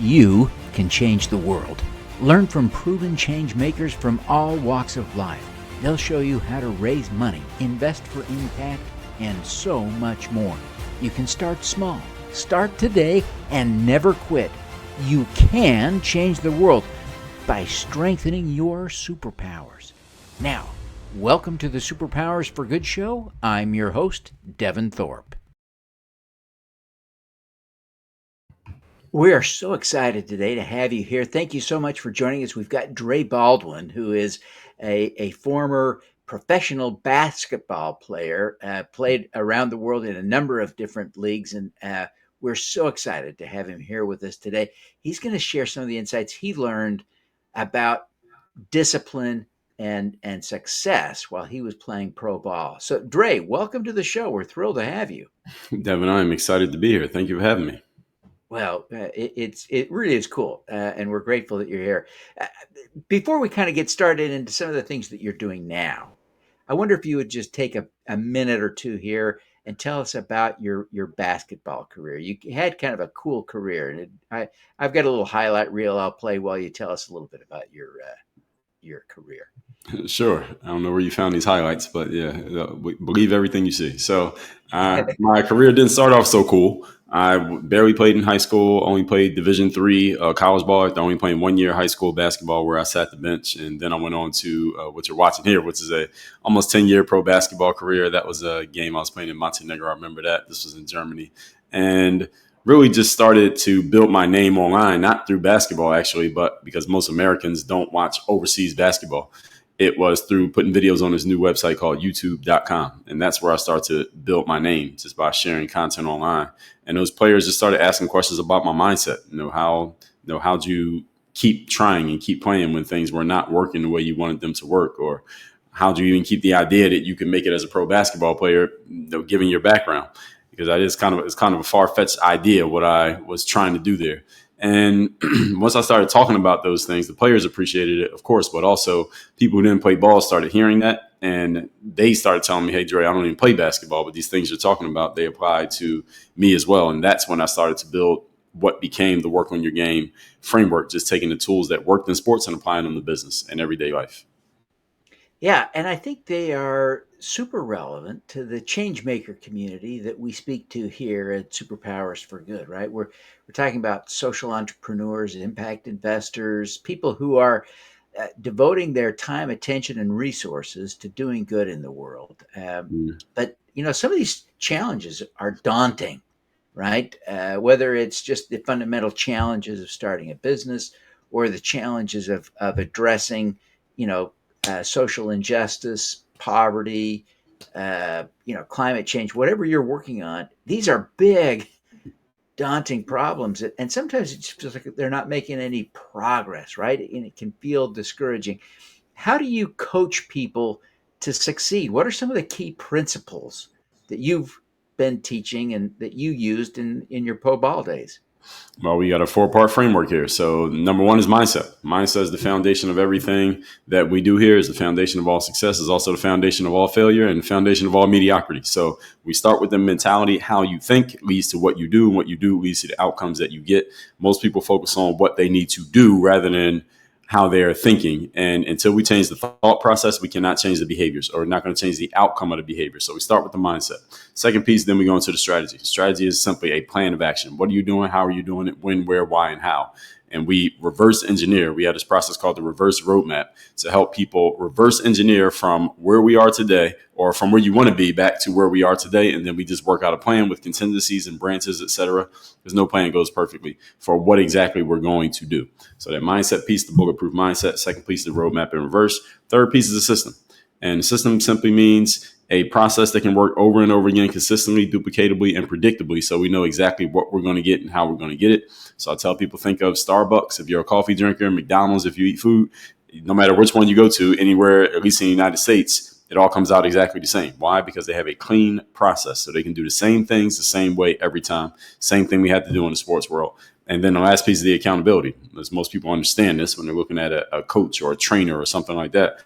You can change the world. Learn from proven change makers from all walks of life. They'll show you how to raise money, invest for impact, and so much more. You can start small. Start today and never quit. You can change the world by strengthening your superpowers. Now, welcome to the Superpowers for Good show. I'm your host, Devin Thorpe. We are so excited today to have you here. Thank you so much for joining us. We've got Dre Baldwin, who is a former professional basketball player, played around the world in a number of different leagues, and we're so excited to have him here with us today. He's going to share some of the insights he learned about discipline and success while he was playing pro ball. So, Dre, welcome to the show. We're thrilled to have you. Devin, I'm excited to be here. Thank you for having me. Well, it really is cool, and we're grateful that you're here. Before we kind of get started into some of the things that you're doing now, I wonder if you would just take a minute or two here and tell us about your basketball career. You had kind of a cool career, and I've got a little highlight reel I'll play while you tell us a little bit about your career. Sure. I don't know where you found these highlights, but yeah, believe everything you see. So my career didn't start off so cool. I barely played in high school, only played Division III college ball. I only played 1 year high school basketball where I sat the bench. And then I went on to what you're watching here, which is a almost 10-year pro basketball career. That was a game I was playing in Montenegro. I remember that. This was in Germany. And really just started to build my name online, not through basketball, actually, but because most Americans don't watch overseas basketball. It was through putting videos on this new website called youtube.com. And that's where I started to build my name, just by sharing content online. And those players just started asking questions about my mindset. How do you keep trying and keep playing when things were not working the way you wanted them to work? Or how do you even keep the idea that you can make it as a pro basketball player, given your background? Because it's kind of a far-fetched idea what I was trying to do there. And once I started talking about those things, the players appreciated it, of course, but also people who didn't play ball started hearing that. And they started telling me, hey, Dre, I don't even play basketball, but these things you're talking about, they apply to me as well. And that's when I started to build what became the Work on Your Game framework, just taking the tools that worked in sports and applying them to business and everyday life. Yeah, and I think they are super relevant to the change maker community that we speak to here at Superpowers for Good, right? We're talking about social entrepreneurs, impact investors, people who are devoting their time, attention, and resources to doing good in the world. But some of these challenges are daunting, right? Whether it's just the fundamental challenges of starting a business or the challenges of addressing, social injustice, poverty, climate change, whatever you're working on, these are big, daunting problems. And sometimes it just feels like they're not making any progress, right? And it can feel discouraging. How do you coach people to succeed? What are some of the key principles that you've been teaching and that you used in your pro ball days? Well, we got a 4-part framework here. So number one is mindset. Mindset is the foundation of everything that we do here. Is the foundation of all success, is also the foundation of all failure, and the foundation of all mediocrity. So we start with the mentality. How you think leads to what you do, and what you do leads to the outcomes that you get. Most people focus on what they need to do rather than how they're thinking. And until we change the thought process, we cannot change the behaviors, or not going to change the outcome of the behavior. So we start with the mindset. Second piece, then we go into the strategy. Strategy is simply a plan of action. What are you doing? How are you doing it? When, where, why, and how? And we reverse engineer. We have this process called the reverse roadmap to help people reverse engineer from where we are today, or from where you want to be, back to where we are today. And then we just work out a plan with contingencies and branches, etc. Because no plan goes perfectly for what exactly we're going to do. So that mindset piece, the bulletproof mindset. Second piece, the roadmap in reverse. Third piece is the system. And the system simply means a process that can work over and over again, consistently, duplicatably, and predictably. So we know exactly what we're going to get and how we're going to get it. So I tell people, think of Starbucks if you're a coffee drinker, McDonald's if you eat food. No matter which one you go to, anywhere, at least in the United States, it all comes out exactly the same. Why? Because they have a clean process. So they can do the same things the same way every time. Same thing we have to do in the sports world. And then the last piece is the accountability. As most people understand this when they're looking at a coach or a trainer or something like that.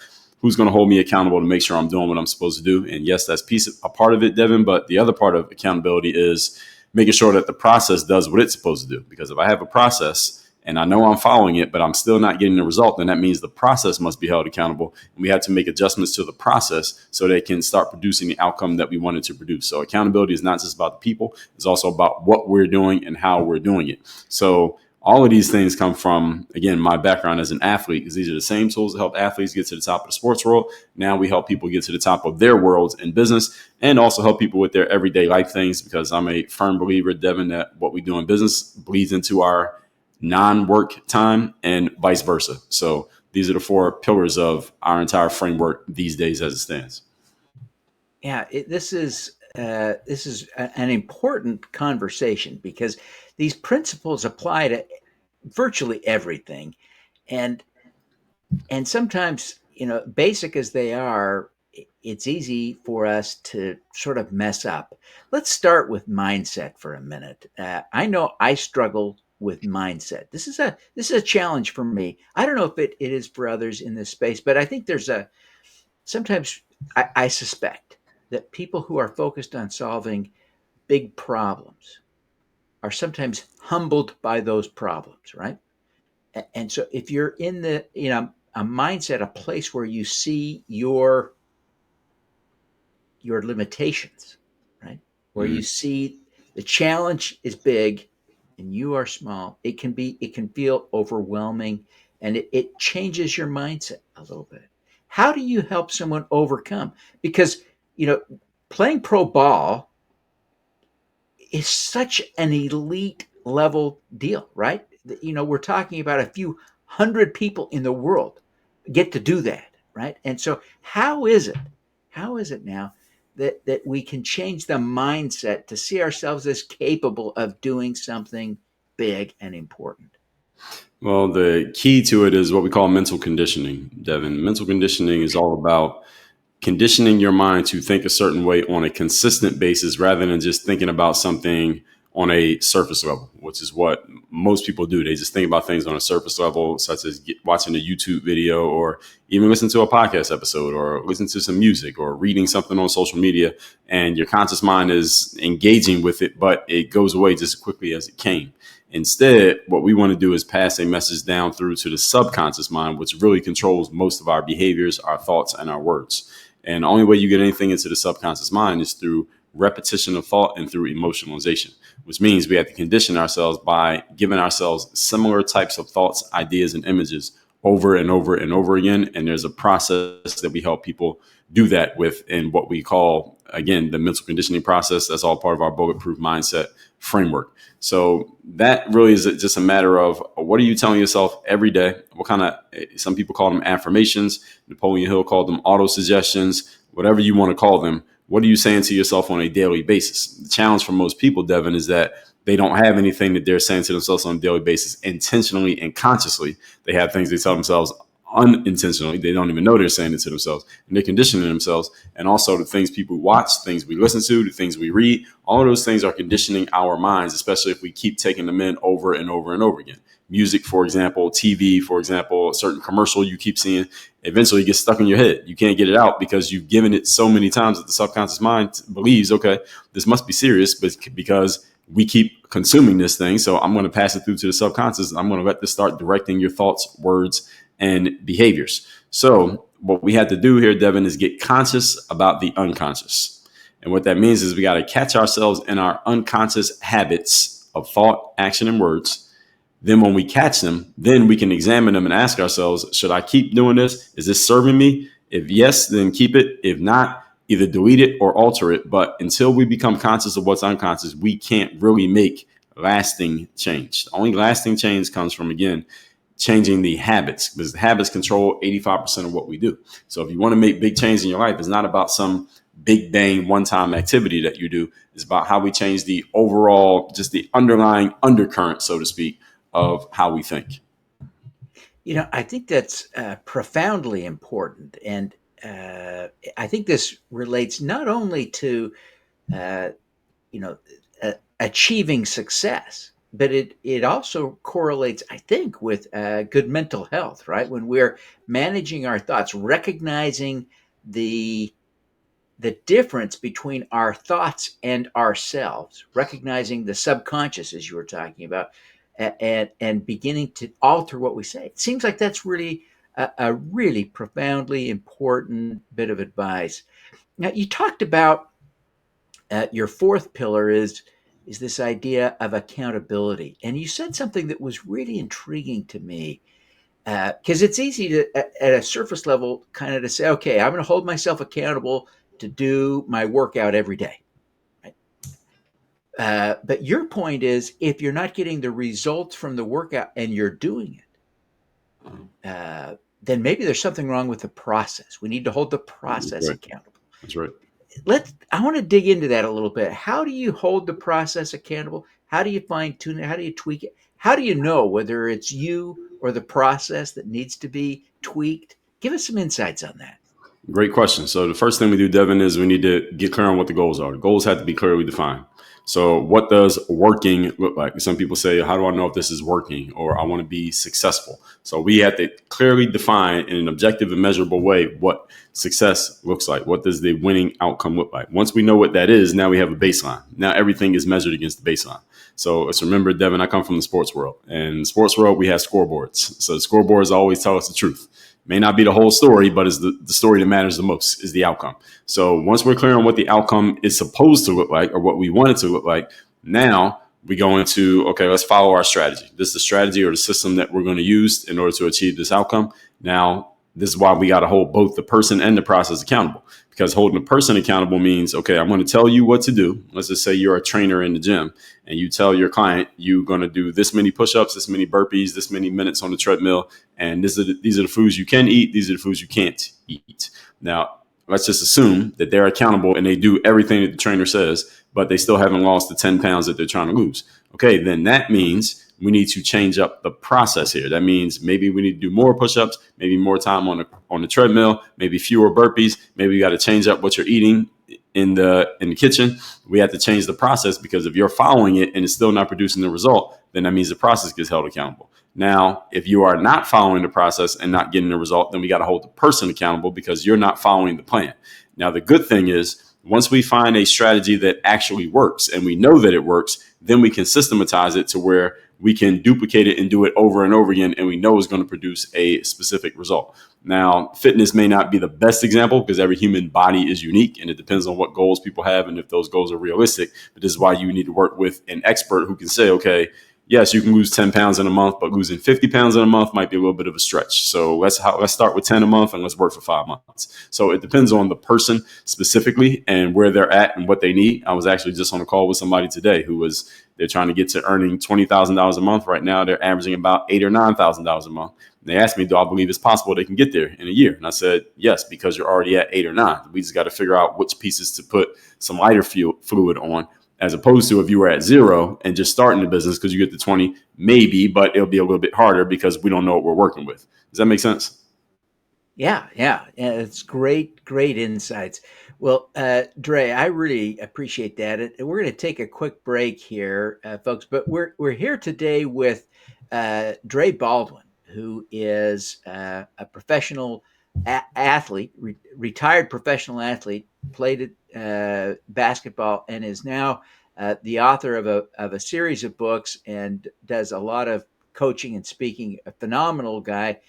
Who's going to hold me accountable to make sure I'm doing what I'm supposed to do? And yes, that's a part of it, Devin. But the other part of accountability is making sure that the process does what it's supposed to do. Because if I have a process and I know I'm following it, but I'm still not getting the result, then that means the process must be held accountable. And we have to make adjustments to the process so they can start producing the outcome that we wanted to produce. So accountability is not just about the people, it's also about what we're doing and how we're doing it. So all of these things come from, again, my background as an athlete, because these are the same tools that help athletes get to the top of the sports world. Now we help people get to the top of their worlds in business, and also help people with their everyday life things, because I'm a firm believer, Devin, that what we do in business bleeds into our non-work time and vice versa. So these are the four pillars of our entire framework these days as it stands. Yeah, this is an important conversation because these principles apply to virtually everything, and sometimes, basic as they are, it's easy for us to sort of mess up. Let's start with mindset for a minute. I know I struggle with mindset. This is a challenge for me. I don't know if it is for others in this space, but I think there's a sometimes I suspect that people who are focused on solving big problems are sometimes humbled by those problems, right? And so if you're in the a mindset, a place where you see your limitations, right, where you Mm-hmm. see the challenge is big and you are small, it can feel overwhelming, and it changes your mindset a little bit. How do you help someone overcome? Because you know playing pro ball is such an elite level deal, right? We're talking about a few hundred people in the world get to do that, right? And so, how is it? How is it now that we can change the mindset to see ourselves as capable of doing something big and important? Well, the key to it is what we call mental conditioning, Devin. Mental conditioning is all about conditioning your mind to think a certain way on a consistent basis rather than just thinking about something on a surface level, which is what most people do. They just think about things on a surface level, such as watching a YouTube video or even listen to a podcast episode or listen to some music or reading something on social media. And your conscious mind is engaging with it, but it goes away just as quickly as it came. Instead, what we want to do is pass a message down through to the subconscious mind, which really controls most of our behaviors, our thoughts, and our words. And the only way you get anything into the subconscious mind is through repetition of thought and through emotionalization, which means we have to condition ourselves by giving ourselves similar types of thoughts, ideas, and images over and over and over again. And there's a process that we help people do that with in what we call, again, the mental conditioning process. That's all part of our bulletproof mindset framework. So that really is just a matter of what are you telling yourself every day? What kind of, some people call them affirmations. Napoleon Hill called them auto suggestions, whatever you want to call them. What are you saying to yourself on a daily basis? The challenge for most people, Devin, is that they don't have anything that they're saying to themselves on a daily basis intentionally and consciously. They have things they tell themselves unintentionally. They don't even know they're saying it to themselves, and they're conditioning themselves. And also the things people watch, things we listen to, the things we read, all of those things are conditioning our minds, especially if we keep taking them in over and over and over again. Music, for example, TV, for example, a certain commercial you keep seeing, eventually gets stuck in your head. You can't get it out because you've given it so many times that the subconscious mind believes, okay, this must be serious, but because we keep consuming this thing, so I'm going to pass it through to the subconscious. I'm going to let this start directing your thoughts, words, and behaviors. So what we had to do here, Devin, is get conscious about the unconscious. And what that means is we got to catch ourselves in our unconscious habits of thought, action, and words. Then when we catch them, then we can examine them and ask ourselves, should I keep doing this? Is this serving me? If yes, then keep it. If not, either delete it or alter it. But until we become conscious of what's unconscious, we can't really make lasting change. The only lasting change comes from, again, changing the habits, because the habits control 85% of what we do. So if you want to make big change in your life, it's not about some big bang one-time activity that you do. It's about how we change the overall, just the underlying undercurrent, so to speak, of how we think. I think that's profoundly important, and I think this relates not only to uh, you know achieving success, but it also correlates, I think, with good mental health, right? When we're managing our thoughts, recognizing the difference between our thoughts and ourselves, recognizing the subconscious, as you were talking about, and beginning to alter what we say. It seems like that's really a really profoundly important bit of advice. Now, you talked about your fourth pillar is this idea of accountability, and you said something that was really intriguing to me because it's easy to at a surface level kind of to say, okay, I'm going to hold myself accountable to do my workout every day. Right? But your point is, if you're not getting the results from the workout and you're doing it, then maybe there's something wrong with the process. We need to hold the process Right. accountable. That's right. I want to dig into that a little bit. How do you hold the process accountable? How do you fine tune it? How do you tweak it? How do you know whether it's you or the process that needs to be tweaked? Give us some insights on that. Great question. So the first thing we do, Devin, is we need to get clear on what the goals are. The goals have to be clearly defined. So what does working look like? Some people say, how do I know if this is working, or I want to be successful? So we have to clearly define in an objective and measurable way what success looks like. What does the winning outcome look like? Once we know what that is, now we have a baseline. Now everything is measured against the baseline. So let's remember, Devin, I come from the sports world. And in the sports world, we have scoreboards. So the scoreboards always tell us the truth. May not be the whole story, but is the story that matters the most is the outcome. So once we're clear on what the outcome is supposed to look like or what we want it to look like, now we go into, okay, let's follow our strategy. This is the strategy or the system that we're going to use in order to achieve this outcome. Now, this is why we got to hold both the person and the process accountable, because holding the person accountable means, okay, I'm going to tell you what to do. Let's just say you're a trainer in the gym and you tell your client you're going to do this many push-ups, this many burpees, this many minutes on the treadmill. And these are the foods you can eat. These are the foods you can't eat. Now, let's just assume that they're accountable and they do everything that the trainer says, but they still haven't lost the 10 pounds that they're trying to lose. Okay, then that means we need to change up the process here. That means maybe we need to do more push-ups, maybe more time on the treadmill, maybe fewer burpees. Maybe you got to change up what you're eating in the kitchen. We have to change the process, because if you're following it and it's still not producing the result, then that means the process gets held accountable. Now, if you are not following the process and not getting the result, then we got to hold the person accountable because you're not following the plan. Now, the good thing is, once we find a strategy that actually works and we know that it works, then we can systematize it to where we can duplicate it and do it over and over again, and we know it's going to produce a specific result. Now, fitness may not be the best example because every human body is unique and it depends on what goals people have and if those goals are realistic. But this is why you need to work with an expert who can say, okay, yes, you can lose 10 pounds in a month, but losing 50 pounds in a month might be a little bit of a stretch. So let's start with 10 a month and let's work for 5 months. So it depends on the person specifically and where they're at and what they need. I was actually just on a call with somebody today they're trying to get to earning $20,000 a month. Right now, they're averaging about $8,000 or $9,000 a month. And they asked me, do I believe it's possible they can get there in a year? And I said, yes, because you're already at 8 or 9. We just got to figure out which pieces to put some lighter fluid on, as opposed to if you were at 0 and just starting the business, because you get to 20, maybe, but it'll be a little bit harder because we don't know what we're working with. Does that make sense? Yeah, it's great insights. Well, Dre, I really appreciate that. And we're going to take a quick break here, folks. But we're here today with Dre Baldwin, who is a professional athlete, retired professional athlete, played basketball, and is now the author of a series of books and does a lot of coaching and speaking. A phenomenal guy.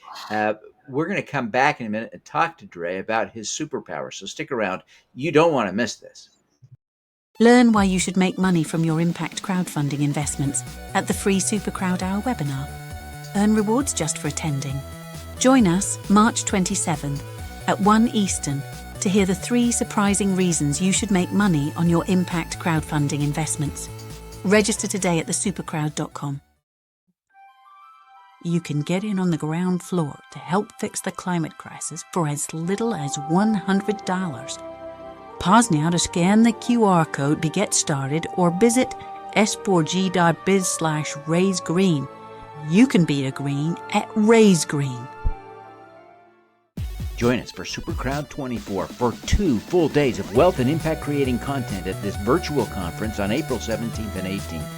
We're going to come back in a minute and talk to Dre about his superpowers. So stick around. You don't want to miss this. Learn why you should make money from your impact crowdfunding investments at the free Super Crowd Hour webinar. Earn rewards just for attending. Join us March 27th at 1 Eastern to hear the 3 surprising reasons you should make money on your impact crowdfunding investments. Register today at thesupercrowd.com. You can get in on the ground floor to help fix the climate crisis for as little as $100. Pause now to scan the QR code to get started or visit s4g.biz/raisegreen. You can beat a green at Raise Green. Join us for Supercrowd 24 for 2 full days of wealth and impact creating content at this virtual conference on April 17th and 18th.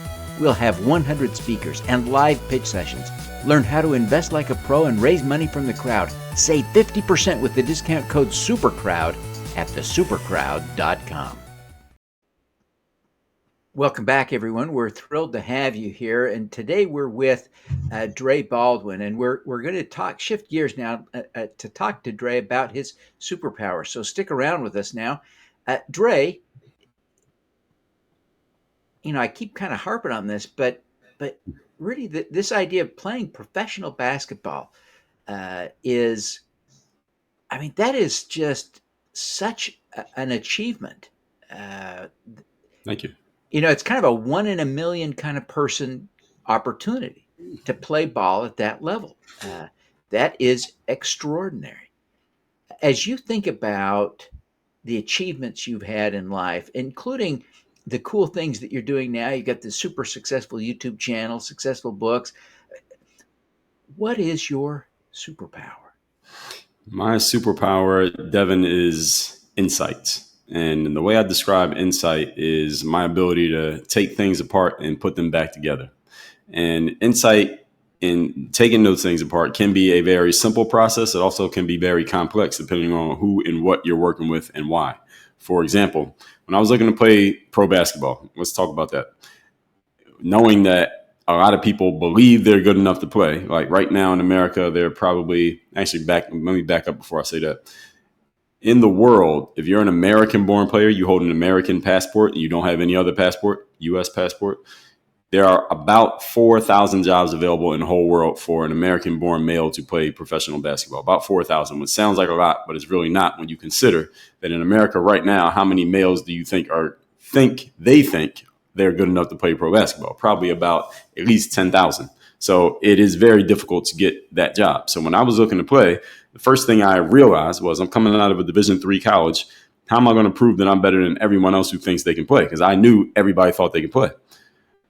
We'll have 100 speakers and live pitch sessions. Learn how to invest like a pro and raise money from the crowd. Save 50% with the discount code SUPERCROWD at thesupercrowd.com. Welcome back, everyone. We're thrilled to have you here, and today we're with Dre Baldwin, and we're going to shift gears now to talk to Dre about his superpower. So stick around with us now, Dre. I keep kind of harping on this, but really, this idea of playing professional basketball is, I mean, that is just such an achievement. Uh, Thank you. it's kind of a one in a million kind of person opportunity to play ball at that level. That is extraordinary. As you think about the achievements you've had in life, including the cool things that you're doing now, you got this super successful YouTube channel, successful books. What is your superpower? My superpower, Devin, is insight. And the way I describe insight is my ability to take things apart and put them back together. And insight in taking those things apart can be a very simple process. It also can be very complex depending on who and what you're working with and why. For example, when I was looking to play pro basketball, let's talk about that. Knowing that a lot of people believe they're good enough to play. Like right now in America, they're probably let me back up before I say that. In the world, if you're an American born player, you hold an American passport and you don't have any other passport, US passport, there are about 4,000 jobs available in the whole world for an American born male to play professional basketball. About 4,000, which sounds like a lot, but it's really not when you consider that in America right now, how many males do you think they're good enough to play pro basketball? Probably about at least 10,000. So it is very difficult to get that job. So when I was looking to play, the first thing I realized was I'm coming out of a Division III college. How am I going to prove that I'm better than everyone else who thinks they can play? Because I knew everybody thought they could play.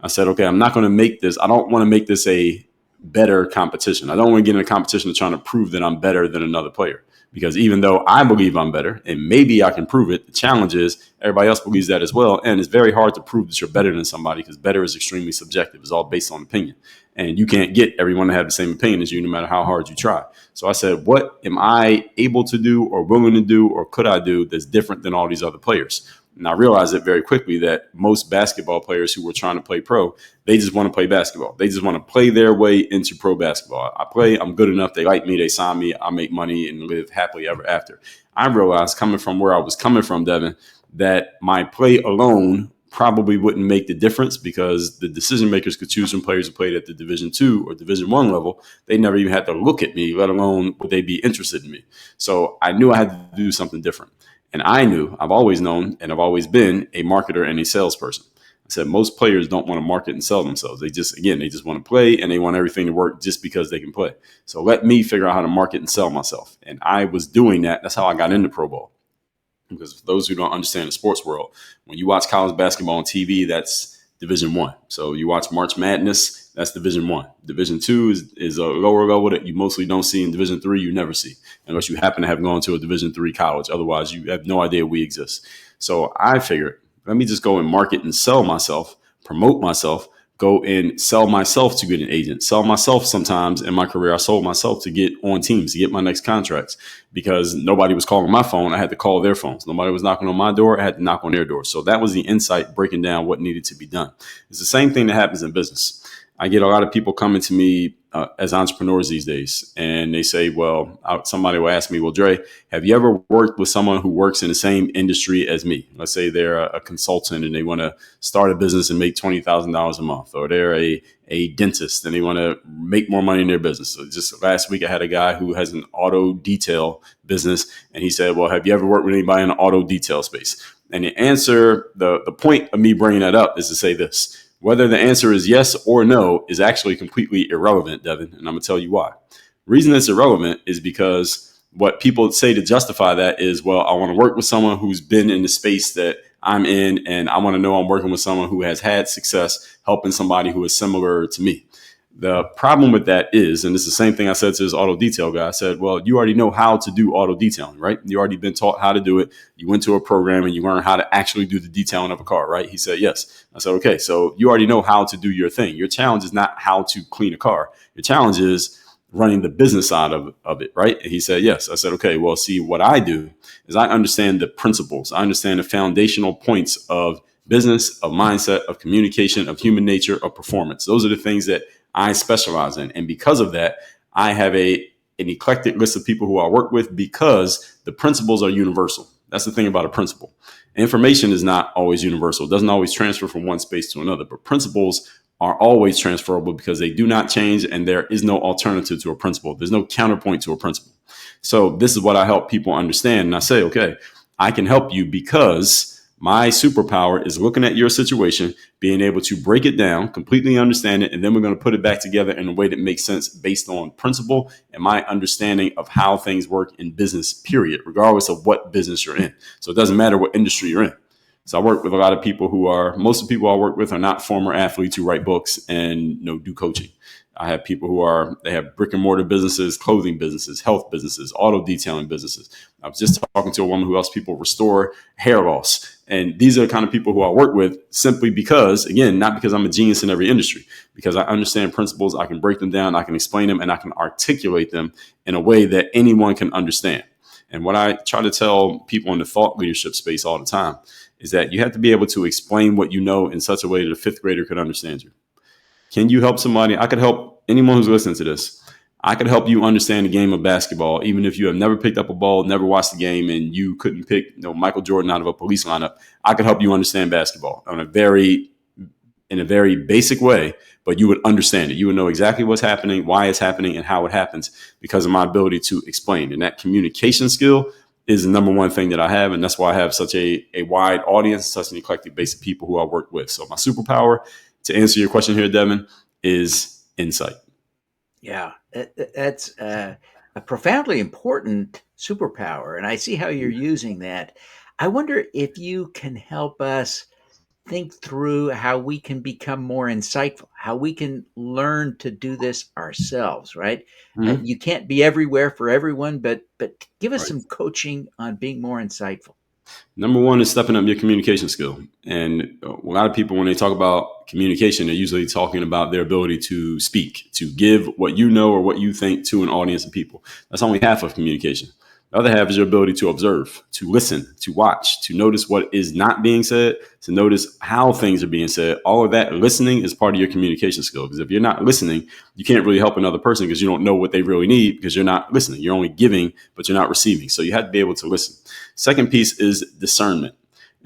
I said, okay, I'm not going to make this. I don't want to make this a better competition. I don't want to get in a competition trying to prove that I'm better than another player. Because even though I believe I'm better and maybe I can prove it, the challenge is everybody else believes that as well. And it's very hard to prove that you're better than somebody because better is extremely subjective. It's all based on opinion. And you can't get everyone to have the same opinion as you no matter how hard you try. So I said, what am I able to do or willing to do or could I do that's different than all these other players? And I realized it very quickly that most basketball players who were trying to play pro, they just want to play basketball. They just want to play their way into pro basketball. I play, I'm good enough. They like me, they sign me, I make money and live happily ever after. I realized coming from where I was coming from, Devin, that my play alone probably wouldn't make the difference because the decision makers could choose from players who played at the Division II or Division I level. They never even had to look at me, let alone would they be interested in me. So I knew I had to do something different. And I've always known, and I've always been a marketer and a salesperson. I said most players don't want to market and sell themselves. They just want to play and they want everything to work just because they can play. So let me figure out how to market and sell myself. And I was doing that. That's how I got into pro ball. Because for those who don't understand the sports world, when you watch college basketball on TV, that's Division I. So you watch March Madness, that's Division I. Division II is a lower level that you mostly don't see. In Division III, you never see, unless you happen to have gone to a Division III college. Otherwise, you have no idea we exist. So I figured, let me just go and market and sell myself, promote myself, go and sell myself to get an agent, sell myself. Sometimes in my career, I sold myself to get on teams, to get my next contracts because nobody was calling my phone. I had to call their phones. Nobody was knocking on my door. I had to knock on their door. So that was the insight breaking down what needed to be done. It's the same thing that happens in business. I get a lot of people coming to me as entrepreneurs these days, and they say, well, somebody will ask me, well, Dre, have you ever worked with someone who works in the same industry as me? Let's say they're a consultant and they want to start a business and make $20,000 a month, or they're a dentist and they want to make more money in their business. So just last week, I had a guy who has an auto detail business, and he said, well, have you ever worked with anybody in the auto detail space? And the point of me bringing that up is to say this. Whether the answer is yes or no is actually completely irrelevant, Devin, and I'm going to tell you why. The reason it's irrelevant is because what people say to justify that is, well, I want to work with someone who's been in the space that I'm in, and I want to know I'm working with someone who has had success helping somebody who is similar to me. The problem with that is, and this is the same thing I said to this auto detail guy, I said, well, you already know how to do auto detailing, right? You already been taught how to do it. You went to a program and you learned how to actually do the detailing of a car, right? He said, yes. I said, okay, so you already know how to do your thing. Your challenge is not how to clean a car. Your challenge is running the business side of it, right? And he said, yes. I said, okay, well, see, what I do is I understand the principles. I understand the foundational points of business, of mindset, of communication, of human nature, of performance. Those are the things that I specialize in. And because of that, I have an eclectic list of people who I work with because the principles are universal. That's the thing about a principle. Information is not always universal. It doesn't always transfer from one space to another, but principles are always transferable because they do not change, and there is no alternative to a principle. There's no counterpoint to a principle. So this is what I help people understand. And I say, okay, I can help you because my superpower is looking at your situation, being able to break it down, completely understand it, and then we're going to put it back together in a way that makes sense based on principle and my understanding of how things work in business, period, regardless of what business you're in. So it doesn't matter what industry you're in. So I work with a lot of people most of the people I work with are not former athletes who write books and do coaching. I have people they have brick and mortar businesses, clothing businesses, health businesses, auto detailing businesses. I was just talking to a woman who helps people restore hair loss. And these are the kind of people who I work with simply because, again, not because I'm a genius in every industry, because I understand principles, I can break them down, I can explain them, and I can articulate them in a way that anyone can understand. And what I try to tell people in the thought leadership space all the time is that you have to be able to explain what you know in such a way that a fifth grader could understand you. Can you help somebody? I could help anyone who's listening to this. I could help you understand the game of basketball, even if you have never picked up a ball, never watched the game, and you couldn't pick Michael Jordan out of a police lineup. I could help you understand basketball in a very basic way, but you would understand it. You would know exactly what's happening, why it's happening, and how it happens because of my ability to explain. And that communication skill is the number one thing that I have, and that's why I have such a wide audience, such an eclectic base of people who I work with. So my superpower, to answer your question here, Devin, is insight. Yeah, that's a profoundly important superpower, and I see how you're using that. I wonder if you can help us think through how we can become more insightful, how we can learn to do this ourselves, right? Mm-hmm. You can't be everywhere for everyone, but give us Right. some coaching on being more insightful. Number one is stepping up your communication skill. And a lot of people, when they talk about communication, they're usually talking about their ability to speak, to give what you know or what you think to an audience of people. That's only half of communication. The other half is your ability to observe, to listen, to watch, to notice what is not being said, to notice how things are being said. All of that listening is part of your communication skill. Because if you're not listening, you can't really help another person because you don't know what they really need because you're not listening. You're only giving, but you're not receiving. So you have to be able to listen. Second piece is discernment.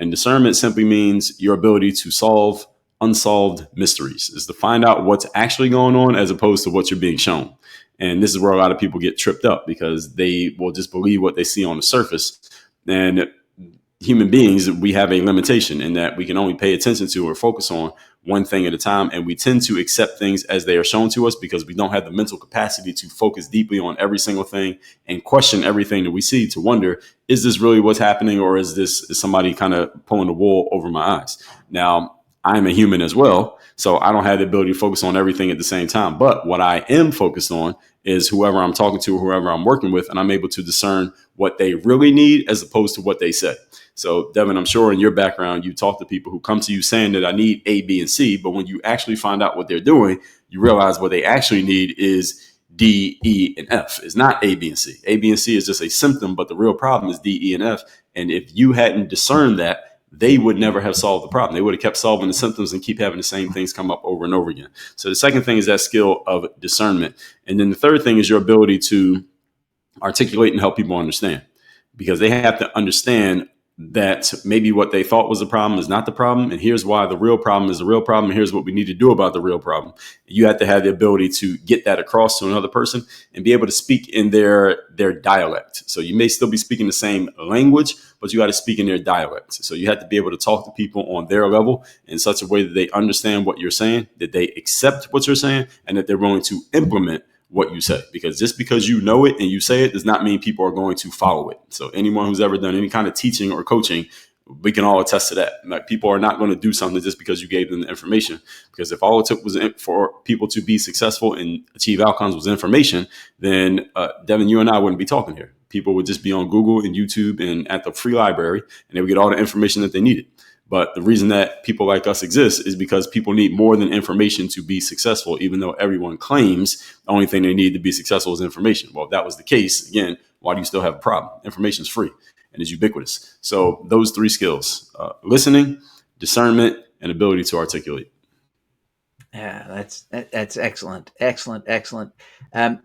And discernment simply means your ability to solve unsolved mysteries, is to find out what's actually going on as opposed to what you're being shown. And this is where a lot of people get tripped up because they will just believe what they see on the surface. And human beings, we have a limitation in that we can only pay attention to or focus on one thing at a time. And we tend to accept things as they are shown to us because we don't have the mental capacity to focus deeply on every single thing and question everything that we see to wonder, is this really what's happening? Or is somebody kind of pulling the wool over my eyes? Now, I'm a human as well, so I don't have the ability to focus on everything at the same time. But what I am focused on is whoever I'm talking to, whoever I'm working with, and I'm able to discern what they really need as opposed to what they say. So, Devin, I'm sure in your background, you talk to people who come to you saying that I need A, B, and C. But when you actually find out what they're doing, you realize what they actually need is D, E, and F. It's not A, B, and C. A, B, and C is just a symptom, but the real problem is D, E, and F. And if you hadn't discerned that, they would never have solved the problem. They would have kept solving the symptoms and keep having the same things come up over and over again. So the second thing is that skill of discernment. And then the third thing is your ability to articulate and help people understand, because they have to understand that maybe what they thought was the problem is not the problem. And here's why the real problem is the real problem. And here's what we need to do about the real problem. You have to have the ability to get that across to another person and be able to speak in their dialect. So you may still be speaking the same language, but you got to speak in their dialect. So you have to be able to talk to people on their level in such a way that they understand what you're saying, that they accept what you're saying, and that they're willing to implement what you say. Because just because you know it and you say it does not mean people are going to follow it. So anyone who's ever done any kind of teaching or coaching, we can all attest to that. Like, people are not going to do something just because you gave them the information. Because if all it took was for people to be successful and achieve outcomes was information, then Devin, you and I wouldn't be talking here. People would just be on Google and YouTube and at the free library, and they would get all the information that they needed. But the reason that people like us exist is because people need more than information to be successful, even though everyone claims the only thing they need to be successful is information. Well, if that was the case, again, why do you still have a problem? Information is free and is ubiquitous. So those three skills, listening, discernment, and ability to articulate. Yeah, that's excellent, excellent, excellent. Um,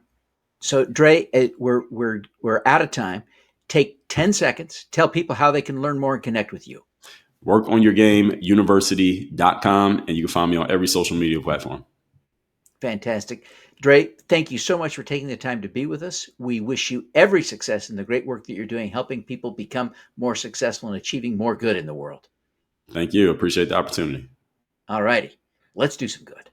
so, Dre, we're out of time. Take 10 seconds. Tell people how they can learn more and connect with you. Workonyourgameuniversity.com, and you can find me on every social media platform. Fantastic. Dre, thank you so much for taking the time to be with us. We wish you every success in the great work that you're doing, helping people become more successful and achieving more good in the world. Thank you. Appreciate the opportunity. All righty. Let's do some good.